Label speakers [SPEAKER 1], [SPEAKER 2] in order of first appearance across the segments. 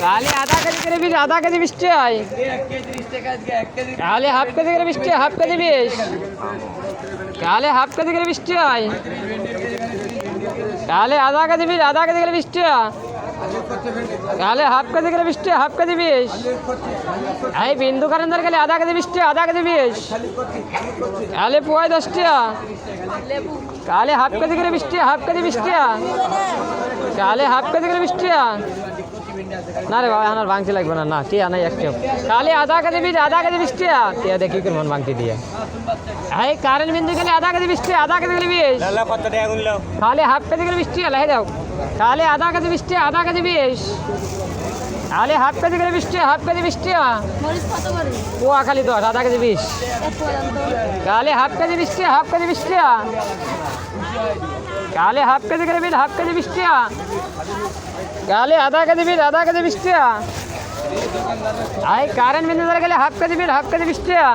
[SPEAKER 1] কালে আধা কেজি করে বিশ, আধা কেজি 20 টাকায়। কালে হাফ কেজি করে 20 টাকা, হাফ কেজি 20। কালে হাফ কেজি করে 20 টাকায়। কালে আধা কেজি বিশ, আধা কেজি করে 20 টাকা। কালে হাফ কেজি করে 20 টাকা, হাফ কেজি 20। এই বিন্দু কারেন্দার গেলে আধা কেজি 20 টাকা, আধা কেজি 20। কালে পোয়ায় 10 টাকা। কালে হাফ কেজি করে 20 টাকা, হাফ কেজি 20 টাকা। কালে হাফ কেজি করে 20 টাকা। না রে বাবা, আমার ভাঙতে লাগবে না, না টিয়া নাই একটা। কালে আধা কেজি বিশ, আধা কেজি 20 টাকা। টিয়া দেখি করে মন ভাঙতে দিয়ে। এই কারেন্ট বিন্দু গেলে আধা কেজি 20 টাকা, আধা কেজি গেলে 20। কালে হাফ কেজি করে 20 টাকা, লাহে দাও। কালে আধা কেজি 20 টাকা, আধা কেজি 20। কালে হাফ কেজি করে 20 টাকা, হাফ কেজি 20 টাকা। পোয়া খালি 10, আধা কেজি 20। কালে হাফ কেজি 20 টাকা, হাফ কেজি 20 টাকা। কালে হাফ কেজি করে বিল, হাফ কেজি 20 টাকা। কালে আধা কেজি বিল, আধা কেজি 20 টাকা। এই কারেন্ট বিন্দু ধরে গেলে হাফ কেজি বিল, হাফ কেজি 20 টাকা।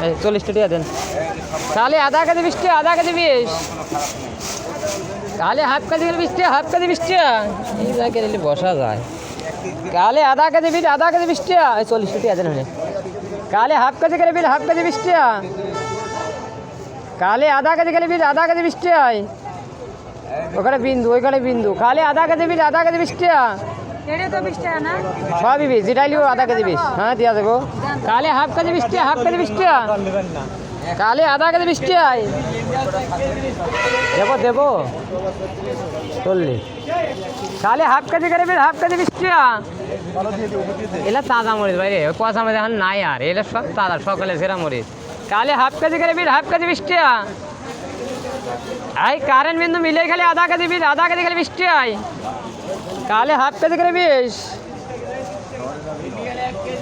[SPEAKER 1] এই 40 টাকা দেন। কালে আধা কেজি 20 টাকা, আধা কেজি 20। কালে হাফ কেজি করে 20 টাকা, হাফ কেজি 20 টাকা। এই জায়গায় দিলে বসা যায়। কালে আধা কেজি বিল, আধা কেজি 20 টাকা। এই 40 টাকা দেন। কালে হাফ কেজি করে বিল, হাফ কেজি 20 টাকা। কালে আধা কেজি করে বিল, আধা কেজি 20 টাকা। ওখানে বিন্দু, ওইখানে বিন্দু। কালে আধা কেজি বিল, আধা কেজি 20 টাকা। সবই 20, যেটাই লিও আধা কেজি 20। হ্যাঁ দিয়া দেবো। কালে হাফ কেজি 20 টাকা, হাফ কেজি 20 টাকা। কালে আধা কেজি 20 টাকা। দেবো দেবো 40। কালে হাফ কেজি করে বিল, হাফ কেজি 20 টাকা। এলা তাজা মরিচ ভাই রে, কষা মরিচ এখন নাই আর। এলা সব তাজা, সকালে সেরা মরিচ। কালে হাফ কেজি করে বিল, হাফ কেজি 20 টাকা। এই কারেন্ট বিন্দু মিলে খালি আধা কেজি বিল, আধা কেজি খালি 20 টাকা। কালে হাফ কেজি করে 20।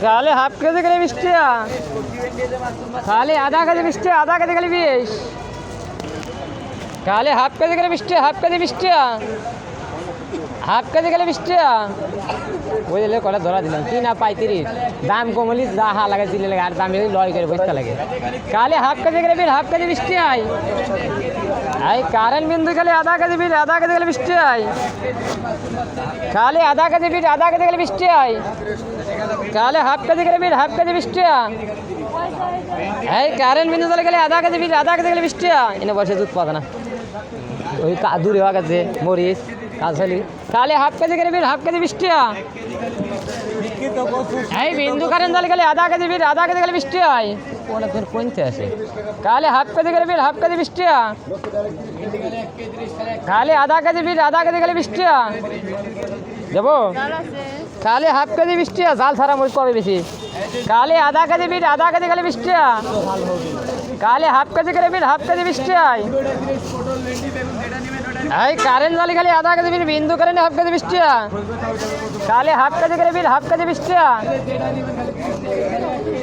[SPEAKER 1] কালে হাফ কেজি করে 20 টাকা। কালে আধা কেজি 20 টাকা, আধা কেজি খালি 20। কালে হাফ কেজি করে 20 টাকা, হাফ কেজি 20 টাকা। হাফ কেজি গেলে 20 টাকা। বুঝলে কটা ধরা দিলাম কি না 35। দাম কমলি যা হা লাগে দিলে লাগে, আর দাম লয় করে বসতে লাগে। কালে হাফ কেজি গেলে বিল, হাফ কেজি 20 টাকা। এই কারেন্ট বিন্দু গেলে আধা কেজি বিল, আধা কেজি গেলে 20 টাকা। কালে আধা কেজি বিল, আধা কেজি গেলে 20 টাকা। কালে হাফ কেজি গেলে বিল, হাফ কেজি 20 টাকা। এই কারেন্ট বিন্দু চলে গেলে আধা কেজি বিল, আধা কেজি গেলে 20 টাকা। এনে বসে দুধ পাবে না, ওই দূরে হওয়া গেছে মরিচ কাজলি। কালে হাফ কেজি করে বিল, হাফ কেজি 20 টাকা। এই বিন্দু কারেন্ট চলে গেলে আধা কেজি বিল, আধা কেজি গেলে 20 টাকা। ওটা তোর কোনতে আছে? কালে হাফ কেজি করে বিল, হাফ কেজি 20 টাকা। কালে আধা কেজি বিল, আধা কেজি গেলে 20 টাকা। দেবো। কালে হাফ কেজি 20 টাকা, জাল ছাড়া মরিচ পাবে বেশি। কালে আধা কেজি বিল, আধা কেজি গেলে 20 টাকা। কালে হাফ কেজি করে বিল, হাফ কেজি 20 টাকা। এই কারেন্ট জালি খালি আধা কেজি বিল, বিন্দু কারেন্ট হাফ কেজি 20 টাকা। কালে হাফ কেজি করে বিল, হাফ কেজি 20 টাকা।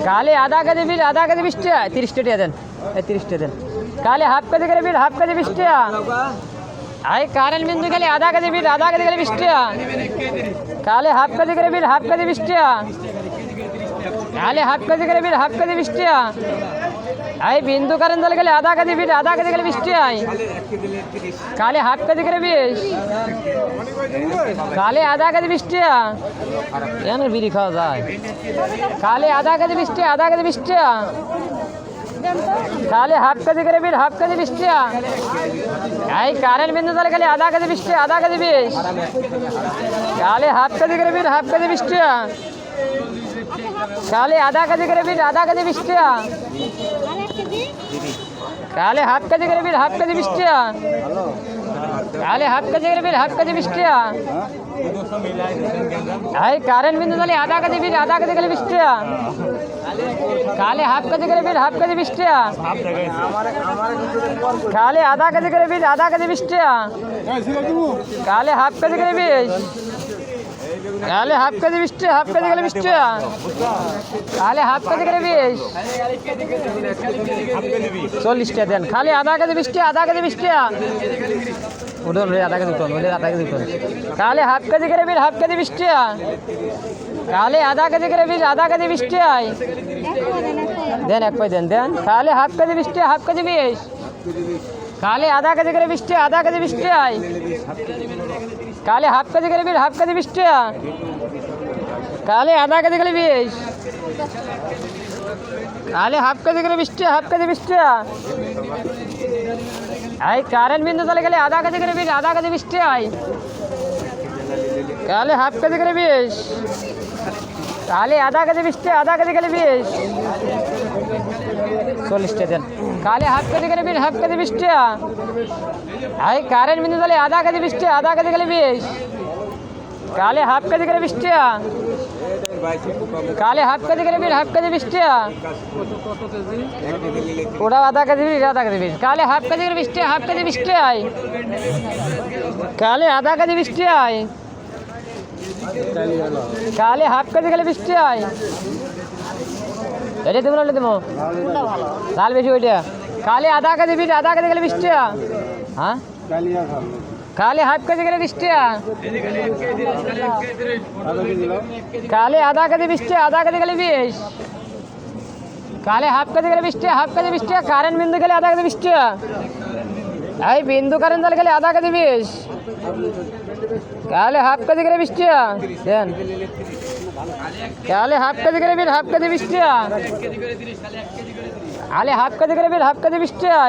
[SPEAKER 1] কালে আধা কেজি বিল, আধা কেজি 20 টাকা। 30 টাকা দেন। এই 30 টাকা দেন। কালে হাফ কেজি করে বিল, হাফ কেজি 20 টাকা। এই কারেন্ট বিন্দু খালি আধা কেজি বিল, আধা কেজি গেলে 20 টাকা। কালে হাফ কেজি করে বিল, হাফ কেজি 20 টাকা। কালে হাফ কেজি করে বিল, হাফ কেজি 20 টাকা। এই বিন্দু কারেন্ট চলে গেলে আধা কেজি বিল, আধা কেজি গেলে 20 টাকা। কালে হাফ কেজি করে 20। কালে আধা কেজি 20 টাকা। কেন বিড়ি খাওয়া যায়? কালে আধা কেজি 20 টাকা, আধা কেজি 20 টাকা। কালে হাফ কেজি করে বিল, হাফ কেজি 20 টাকা। এই কারেন্ট বিন্দু চলে গেলে আধা কেজি 20 টাকা, আধা কেজি 20। কালে হাফ কেজি করে বিল, হাফ কেজি 20 টাকা। কালে আধা কেজি করে বিল, আধা কেজি 20 টাকা। কালে হাফ কেজি করে বিল, হাফ কেজি 20 টাকা। কালে হাফ কেজি করে বিল, হাফ কেজি 20 টাকা। এই কারেন্ট বিন্দু চলে আধা কেজি বিল, আধা কেজি গেলে 20 টাকা। কালে হাফ কেজি করে বিল, হাফ কেজি 20 টাকা। কালে আধা কেজি করে বিল, আধা কেজি 20 টাকা। কালে হাফ কেজি করে 20। কালে হাফ কেজি 20 টাকা, হাফ কেজি গেলে 20 টাকা। কালে হাফ কেজি করে 20। 40 টাকা দেন। খালি আধা কেজি 20 টাকা, আধা কেজি 20 টাকা। উঠুন আধা কেজি উঠুন, ওদের আধা কেজি উঠুন। কালে হাফ কেজি করে বিল, হাফ কেজি 20 টাকা। কালে আধা কেজি করে বিল, আধা কেজি 20 টাকা। দেন এক পাই দেন দেন। কালে হাফ কেজি 20 টাকা, হাফ কেজি 20। কালে আধা কেজি করে 20 টাকা, আধা কেজি 20 টাকা। কালে হাফ কেজি করে বিশ, হাফ কেজি 20 টাকা। কালে আধা কেজি করে 20। কালে হাফ কেজি করে 20 টাকা, হাফ কেজি 20 টাকা। এই কারেন্ট বিন্দু চলে গেলে আধা কেজি করে 20, আধা কেজি 20 টাকা। কালে হাফ কেজি করে 20। কালে আধা কেজি 20 টাকা, আধা কেজি করে 20। 40 টাকা দেন। কালে হাফ কেজি করে 20, হাফ কেজি 20 টাকা। এই কারেন্ট বিন্দু চলে আধা কেজি 20 টাকা, আধা কেজি করে 20। কালে হাফ কেজি করে 20 টাকা। কালে হাফ কেজি করে 20, হাফ কেজি 20 টাকা। ওটা আধা কেজি 20, আধা কেজি 20। কালে হাফ কেজি করে 20 টাকা, হাফ কেজি 20 টাকা। কালে আধা কেজি 20 টাকা। কালে হাফ কেজি গেলে 20 টাকা। এটা দেবো না দেবো? লাল বেশি ওইটা। কালে আধা কেজি 20, আধা কেজি গেলে 20 টাকা। হ্যাঁ কালে হাফ কেজি গেলে 20 টাকা। কালে আধা কেজি 20 টাকা, আধা কেজি গেলে 20। কালে হাফ কেজি গেলে 20 টাকা, হাফ কেজি 20 টাকা। কারেন্ট বিন্দু গেলে আধা কেজি 20 টাকা। এই বিন্দু কারেন্ট জাল গেলে আধা কেজি 20। কালে হাফ কেজি করে 20 টাকা দেন। কালে হাফ কেজি করে 20, হাফ কেজি 20 টাকা। কালে হাফ কেজি করে 20, হাফ কেজি 20 টাকা।